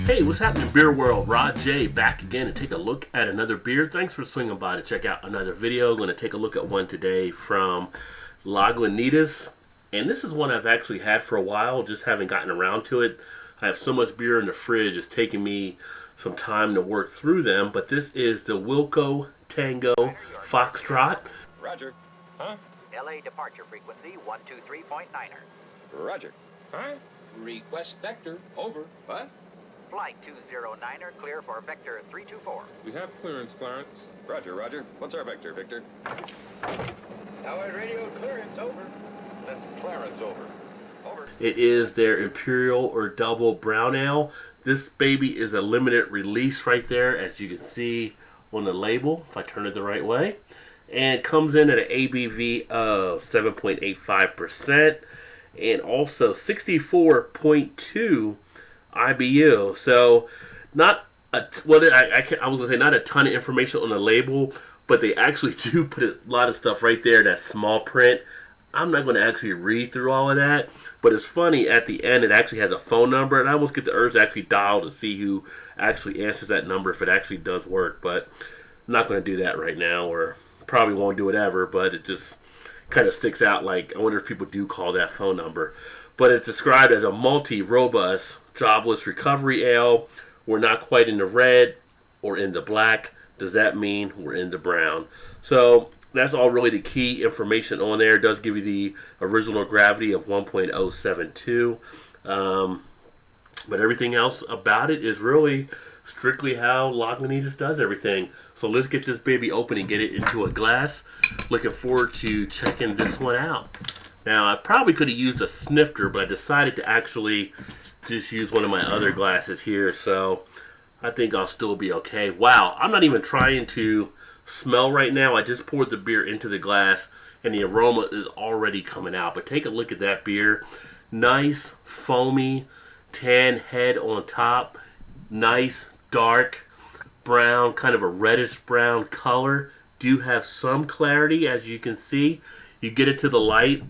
Hey, what's happening, beer world? Rod J back again to take a look at another beer. Thanks for swinging by to check out another video. Going to take a look at one today from Lagunitas, and this is one I've actually had for a while, just haven't gotten around to it. I have so much beer in the fridge, it's taking me some time to work through them, but this is the Wilco Tango Foxtrot. Roger. Huh? LA departure frequency 123.9er. Roger. Huh? Request vector. Over. What? Flight 209er clear for vector 324. We have clearance, Clarence. Roger, Roger. What's our vector, Victor? Tower radio clearance, over. That's Clarence, over. Over. It is their Imperial or Double Brown Ale. This baby is a limited release right there, as you can see on the label, if I turn it the right way. And comes in at an ABV of 7.85% and also 64.2 IBU. So not a, well, I was gonna say not a ton of information on the label, but they actually do put a lot of stuff right there, that small print. I'm not going to actually read through all of that, but it's funny, at the end it actually has a phone number, and I almost get the urge to actually dial to see who actually answers that number, if it actually does work. But I'm not going to do that right now, or probably won't do it ever, but it just kind of sticks out. Like, I wonder if people do call that phone number. But it's described as a multi-robust, jobless recovery ale. We're not quite in the red or in the black. Does that mean we're in the brown? So that's all really the key information on there. It does give you the original gravity of 1.072. But everything else about it is really strictly how Lagunitas does everything. So let's get this baby open and get it into a glass. Looking forward to checking this one out. Now, I probably could have used a snifter, but I decided to actually just use one of my other glasses here. So I think I'll still be okay. Wow, I'm not even trying to smell right now. I just poured the beer into the glass, and the aroma is already coming out. But take a look at that beer. Nice, foamy, tan head on top. Nice, dark brown, kind of a reddish brown color. Do have some clarity, as you can see. You get it to the light,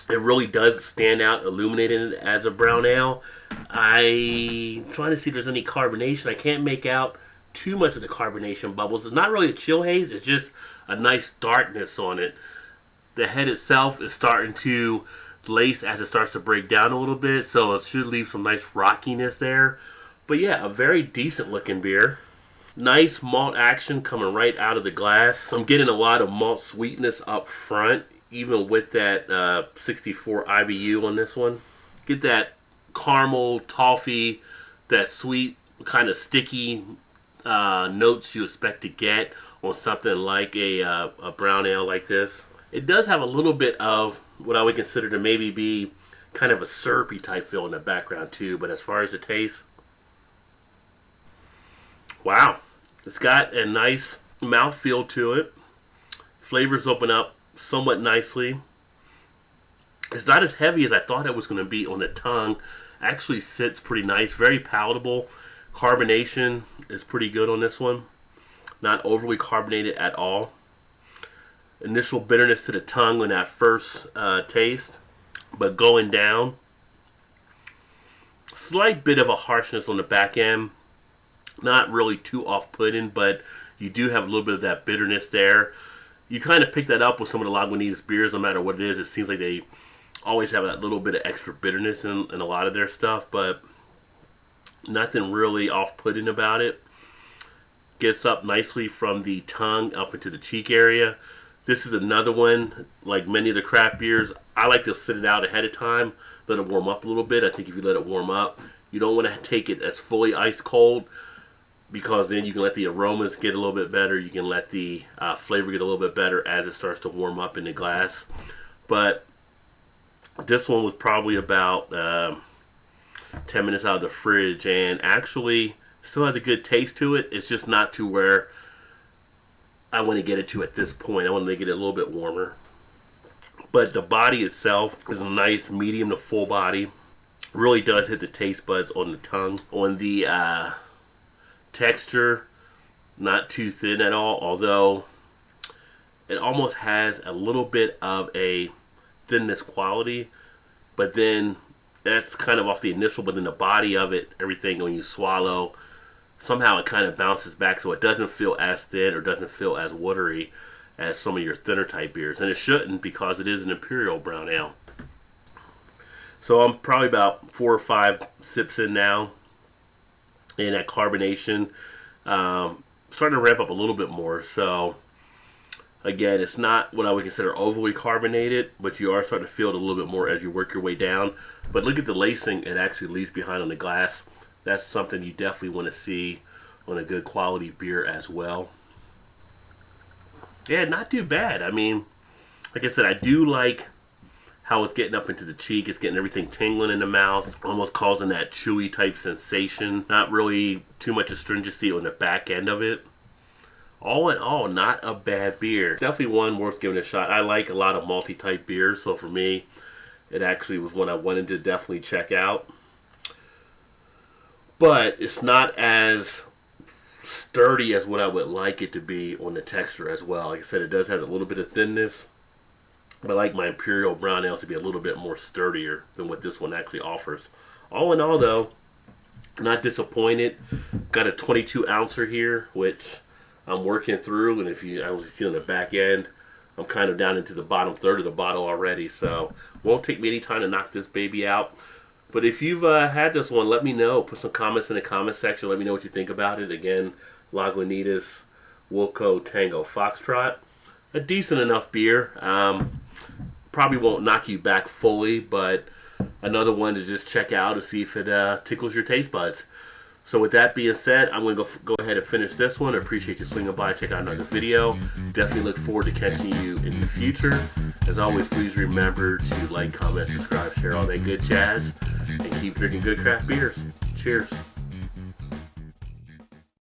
it really does stand out, illuminated as a brown ale. I'm trying to see if there's any carbonation. I can't make out too much of the carbonation bubbles. It's not really a chill haze, it's just a nice darkness on it. The head itself is starting to lace as it starts to break down a little bit, so it should leave some nice rockiness there. But yeah, a very decent looking beer. Nice malt action coming right out of the glass. I'm getting a lot of malt sweetness up front, even with that 64 IBU on this one. Get that caramel, toffee, that sweet, kind of sticky notes you expect to get on something like a brown ale like this. It does have a little bit of what I would consider to maybe be kind of a syrupy type feel in the background too, but as far as the taste, wow, it's got a nice mouthfeel to it. Flavors open up somewhat nicely. It's not as heavy as I thought it was going to be on the tongue. Actually sits pretty nice, very palatable. Carbonation is pretty good on this one. Not overly carbonated at all. Initial bitterness to the tongue on that first taste, but going down. Slight bit of a harshness on the back end. Not really too off-putting, but you do have a little bit of that bitterness there. You kind of pick that up with some of the Lagunitas beers, no matter what it is. It seems like they always have that little bit of extra bitterness in a lot of their stuff, but nothing really off-putting about it. Gets up nicely from the tongue up into the cheek area. This is another one, like many of the craft beers, I like to sit it out ahead of time, let it warm up a little bit. I think if you let it warm up, you don't want to take it as fully ice cold, because then you can let the aromas get a little bit better. You can let the flavor get a little bit better as it starts to warm up in the glass. But this one was probably about 10 minutes out of the fridge, and actually still has a good taste to it. It's just not to where I want to get it to at this point. I want to make it a little bit warmer. But the body itself is a nice medium to full body. Really does hit the taste buds on the tongue. On the texture, not too thin at all, although it almost has a little bit of a thinness quality, but then that's kind of off the initial, but then the body of it, everything when you swallow, somehow it kind of bounces back, so it doesn't feel as thin or doesn't feel as watery as some of your thinner type beers. And it shouldn't, because it is an imperial brown ale. So I'm probably about 4 or 5 sips in now, and that carbonation starting to ramp up a little bit more. So again, it's not what I would consider overly carbonated, but you are starting to feel it a little bit more as you work your way down. But look at the lacing; it actually leaves behind on the glass. That's something you definitely want to see on a good quality beer as well. Yeah, not too bad. I mean, like I said, I do like how it's getting up into the cheek. It's getting everything tingling in the mouth, almost causing that chewy type sensation. Not really too much astringency on the back end of it. All in all, not a bad beer. Definitely one worth giving a shot. I like a lot of malty type beers, so for me, it actually was one I wanted to definitely check out. But it's not as sturdy as what I would like it to be on the texture as well. Like I said, it does have a little bit of thinness, but I like my imperial brown ales to be a little bit more sturdier than what this one actually offers. All in all, though, not disappointed. Got a 22 ouncer here, which I'm working through, and if you see on the back end, I'm kind of down into the bottom third of the bottle already, so won't take me any time to knock this baby out. But if you've had this one, let me know. Put some comments in the comment section. Let me know what you think about it. Again, Lagunitas, Wilco, Tango, Foxtrot. A decent enough beer. Probably won't knock you back fully, but another one to just check out to see if it tickles your taste buds. So with that being said, I'm going to go ahead and finish this one. I appreciate you swinging by, check out another video. Definitely look forward to catching you in the future. As always, please remember to like, comment, subscribe, share all that good jazz, and keep drinking good craft beers. Cheers.